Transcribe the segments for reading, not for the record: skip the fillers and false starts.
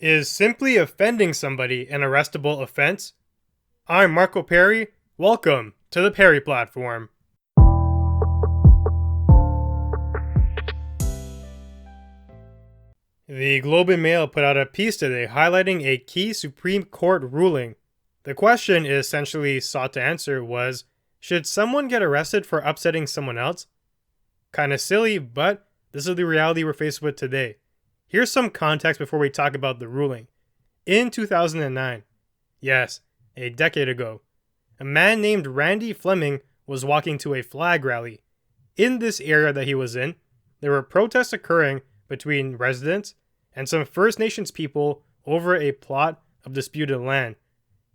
Is simply offending somebody an arrestable offense? I'm Marco Perri. Welcome to the Perri platform. The Globe and Mail put out a piece today highlighting a key Supreme Court ruling. The question it essentially sought to answer was, should someone get arrested for upsetting someone else? Kinda silly, but this is the reality we're faced with today. Here's some context before we talk about the ruling. In 2009, yes, a decade ago, a man named Randy Fleming was walking to a flag rally. In this area that he was in, there were protests occurring between residents and some First Nations people over a plot of disputed land.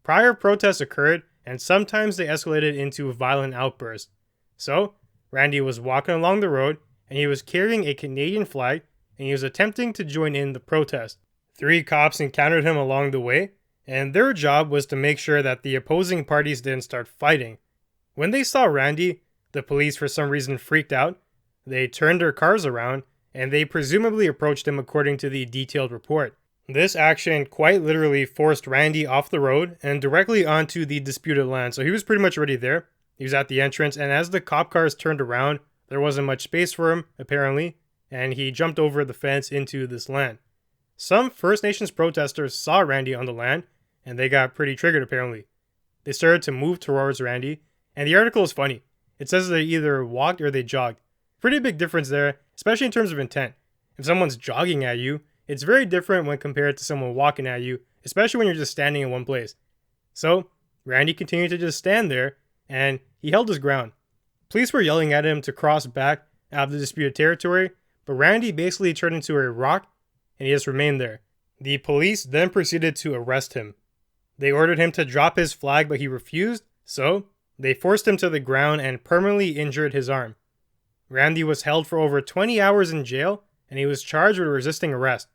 Prior protests occurred, and sometimes they escalated into violent outbursts. So, Randy was walking along the road, and he was carrying a Canadian flag, and he was attempting to join in the protest. 3 cops encountered him along the way, and their job was to make sure that the opposing parties didn't start fighting. When they saw Randy, the police for some reason freaked out. They turned their cars around, and they presumably approached him according to the detailed report. This action quite literally forced Randy off the road and directly onto the disputed land, so he was pretty much already there. He was at the entrance, and as the cop cars turned around, there wasn't much space for him, apparently, and he jumped over the fence into this land. Some First Nations protesters saw Randy on the land, and they got pretty triggered apparently. They started to move towards Randy, and the article is funny. It says they either walked or they jogged. Pretty big difference there, especially in terms of intent. If someone's jogging at you, it's very different when compared to someone walking at you, especially when you're just standing in one place. So, Randy continued to just stand there, and he held his ground. Police were yelling at him to cross back out of the disputed territory, but Randy basically turned into a rock, and he just remained there. The police then proceeded to arrest him. They ordered him to drop his flag, but he refused, so they forced him to the ground and permanently injured his arm. Randy was held for over 20 hours in jail, and he was charged with resisting arrest.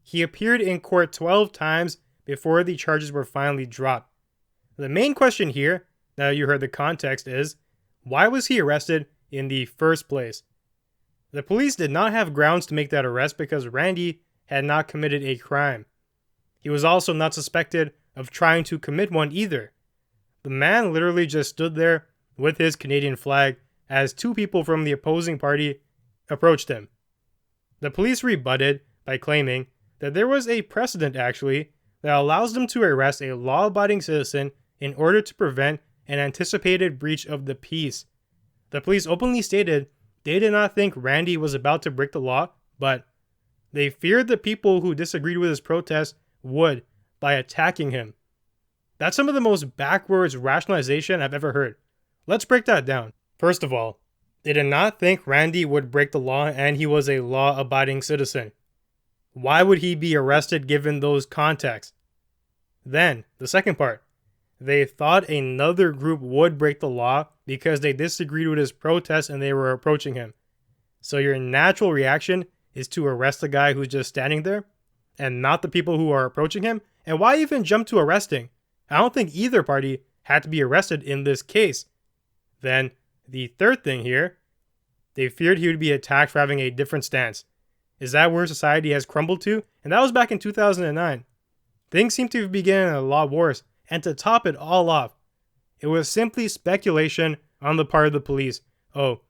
He appeared in court 12 times before the charges were finally dropped. The main question here, now you heard the context, is why was he arrested in the first place? The police did not have grounds to make that arrest because Randy had not committed a crime. He was also not suspected of trying to commit one either. The man literally just stood there with his Canadian flag as 2 people from the opposing party approached him. The police rebutted by claiming that there was a precedent actually that allows them to arrest a law-abiding citizen in order to prevent an anticipated breach of the peace. The police openly stated they did not think Randy was about to break the law, but they feared the people who disagreed with his protest would by attacking him. That's some of the most backwards rationalization I've ever heard. Let's break that down. First of all, they did not think Randy would break the law and he was a law-abiding citizen. Why would he be arrested given those contexts? Then, the second part. They thought another group would break the law because they disagreed with his protest and they were approaching him. So your natural reaction is to arrest the guy who's just standing there and not the people who are approaching him? And why even jump to arresting? I don't think either party had to be arrested in this case. Then, the third thing here, they feared he would be attacked for having a different stance. Is that where society has crumbled to? And that was back in 2009. Things seem to be getting a lot worse, and to top it all off, it was simply speculation on the part of the police. Oh,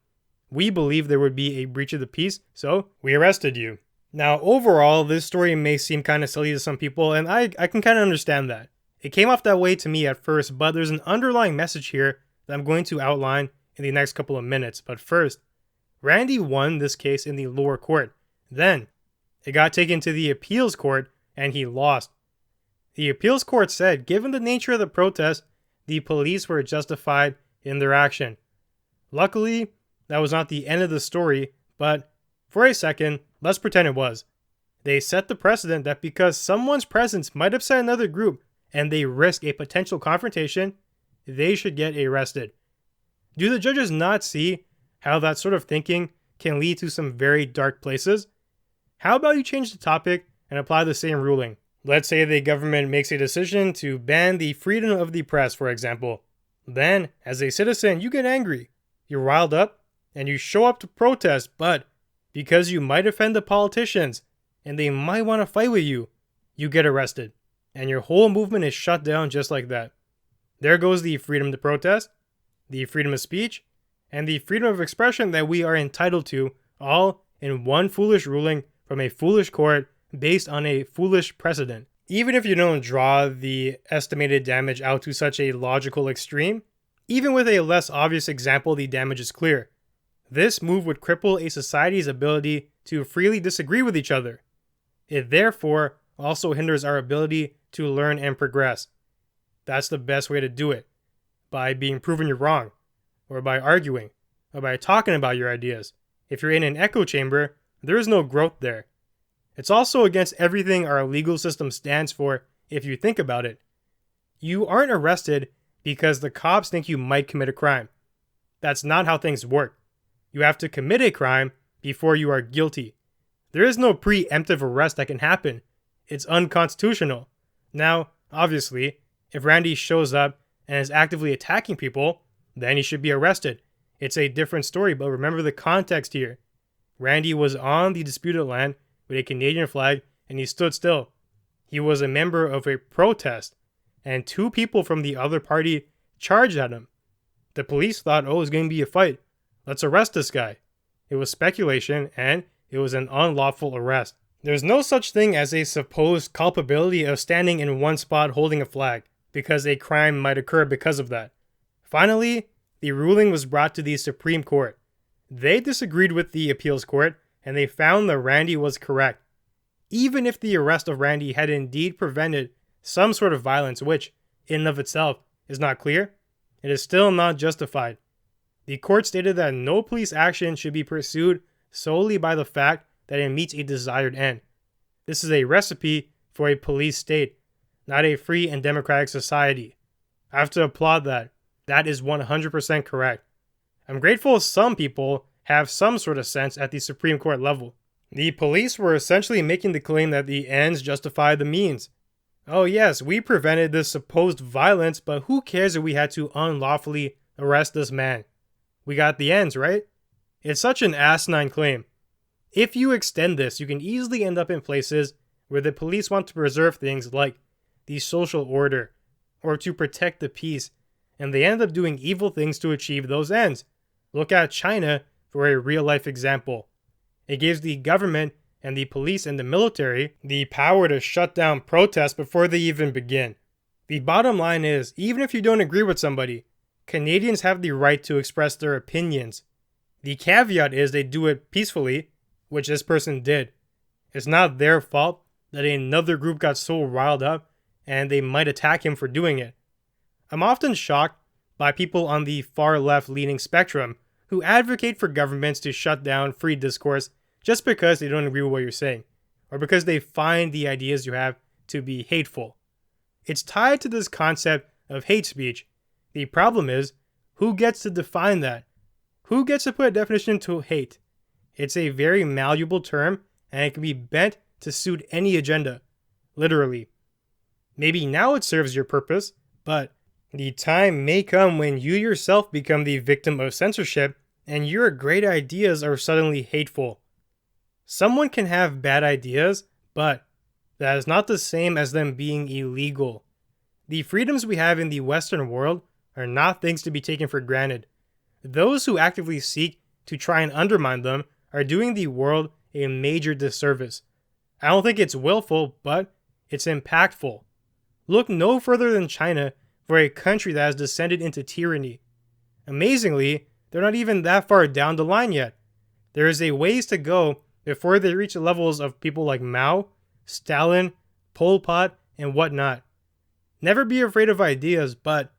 we believe there would be a breach of the peace, so we arrested you. Now, overall, this story may seem kind of silly to some people, and I can kind of understand that. It came off that way to me at first, but there's an underlying message here that I'm going to outline in the next couple of minutes. But first, Randy won this case in the lower court. Then, it got taken to the appeals court, and he lost. The appeals court said, given the nature of the protest, the police were justified in their action. Luckily, that was not the end of the story, but for a second, let's pretend it was. They set the precedent that because someone's presence might upset another group and they risk a potential confrontation, they should get arrested. Do the judges not see how that sort of thinking can lead to some very dark places? How about you change the topic and apply the same ruling? Let's say the government makes a decision to ban the freedom of the press, for example. Then, as a citizen, you get angry. You're riled up, and you show up to protest, but because you might offend the politicians, and they might want to fight with you you get arrested, and your whole movement is shut down just like that. There goes the freedom to protest, the freedom of speech, and the freedom of expression that we are entitled to, all in one foolish ruling from a foolish court based on a foolish precedent. Even if you don't draw the estimated damage out to such a logical extreme, even with a less obvious example, the damage is clear. This move would cripple a society's ability to freely disagree with each other. It therefore also hinders our ability to learn and progress. That's the best way to do it, by being proven you're wrong, or by arguing, or by talking about your ideas. If you're in an echo chamber, there is no growth there. It's also against everything our legal system stands for if you think about it. You aren't arrested because the cops think you might commit a crime. That's not how things work. You have to commit a crime before you are guilty. There is no preemptive arrest that can happen. It's unconstitutional. Now, obviously, if Randy shows up and is actively attacking people, then he should be arrested. It's a different story, but remember the context here. Randy was on the disputed land with a Canadian flag, and he stood still. He was a member of a protest, and two people from the other party charged at him. The police thought, oh, it's going to be a fight. Let's arrest this guy. It was speculation, and it was an unlawful arrest. There's no such thing as a supposed culpability of standing in one spot holding a flag, because a crime might occur because of that. Finally, the ruling was brought to the Supreme Court. They disagreed with the appeals court, and they found that Randy was correct. Even if the arrest of Randy had indeed prevented some sort of violence, which, in and of itself, is not clear, it is still not justified. The court stated that no police action should be pursued solely by the fact that it meets a desired end. This is a recipe for a police state, not a free and democratic society. I have to applaud that. That is 100% correct. I'm grateful some people have some sort of sense at the Supreme Court level. The police were essentially making the claim that the ends justify the means. Oh yes, we prevented this supposed violence, but who cares if we had to unlawfully arrest this man? We got the ends, right? It's such an asinine claim. If you extend this, you can easily end up in places where the police want to preserve things like the social order or to protect the peace, and they end up doing evil things to achieve those ends. Look at China for a real-life example. It gives the government and the police and the military the power to shut down protests before they even begin. The bottom line is, even if you don't agree with somebody, Canadians have the right to express their opinions. The caveat is they do it peacefully, which this person did. It's not their fault that another group got so riled up and they might attack him for doing it. I'm often shocked by people on the far left leaning spectrum who advocate for governments to shut down free discourse just because they don't agree with what you're saying, or because they find the ideas you have to be hateful. It's tied to this concept of hate speech. The problem is, who gets to define that? Who gets to put a definition to hate? It's a very malleable term, and it can be bent to suit any agenda. Literally. Maybe now it serves your purpose, but the time may come when you yourself become the victim of censorship, and your great ideas are suddenly hateful. Someone can have bad ideas, but that is not the same as them being illegal. The freedoms we have in the Western world are not things to be taken for granted. Those who actively seek to try and undermine them are doing the world a major disservice. I don't think it's willful, but it's impactful. Look no further than China for a country that has descended into tyranny. Amazingly, they're not even that far down the line yet. There is a ways to go before they reach the levels of people like Mao, Stalin, Pol Pot, and whatnot. Never be afraid of ideas, but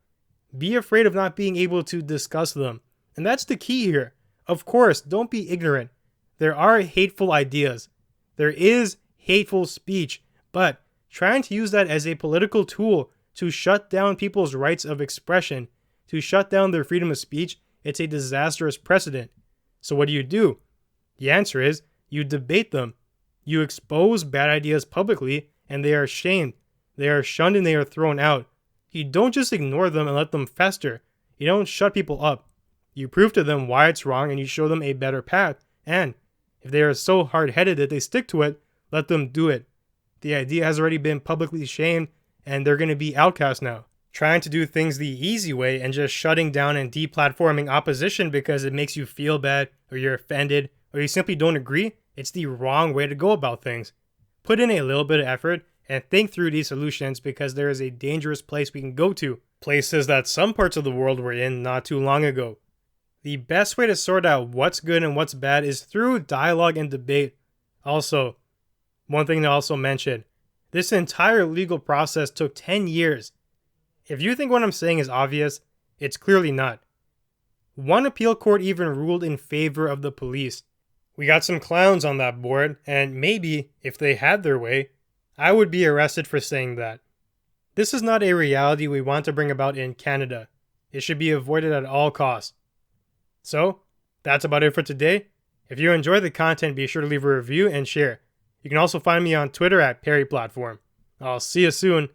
be afraid of not being able to discuss them. And that's the key here. Of course, don't be ignorant. There are hateful ideas. There is hateful speech, but trying to use that as a political tool to shut down people's rights of expression, to shut down their freedom of speech, it's a disastrous precedent. So what do? The answer is, you debate them. You expose bad ideas publicly, and they are shamed. They are shunned and they are thrown out. You don't just ignore them and let them fester. You don't shut people up. You prove to them why it's wrong and you show them a better path. And if they are so hard-headed that they stick to it, let them do it. The idea has already been publicly shamed and they're going to be outcast now. Trying to do things the easy way and just shutting down and deplatforming opposition because it makes you feel bad or you're offended or you simply don't agree, it's the wrong way to go about things. Put in a little bit of effort and think through these solutions because there is a dangerous place we can go to. Places that some parts of the world were in not too long ago. The best way to sort out what's good and what's bad is through dialogue and debate. Also, one thing to also mention, this entire legal process took 10 years. If you think what I'm saying is obvious, it's clearly not. One appeal court even ruled in favor of the police. We got some clowns on that board, and maybe, if they had their way, I would be arrested for saying that. This is not a reality we want to bring about in Canada. It should be avoided at all costs. So, that's about it for today. If you enjoyed the content, be sure to leave a review and share. You can also find me on Twitter at Perri Platform. I'll see you soon.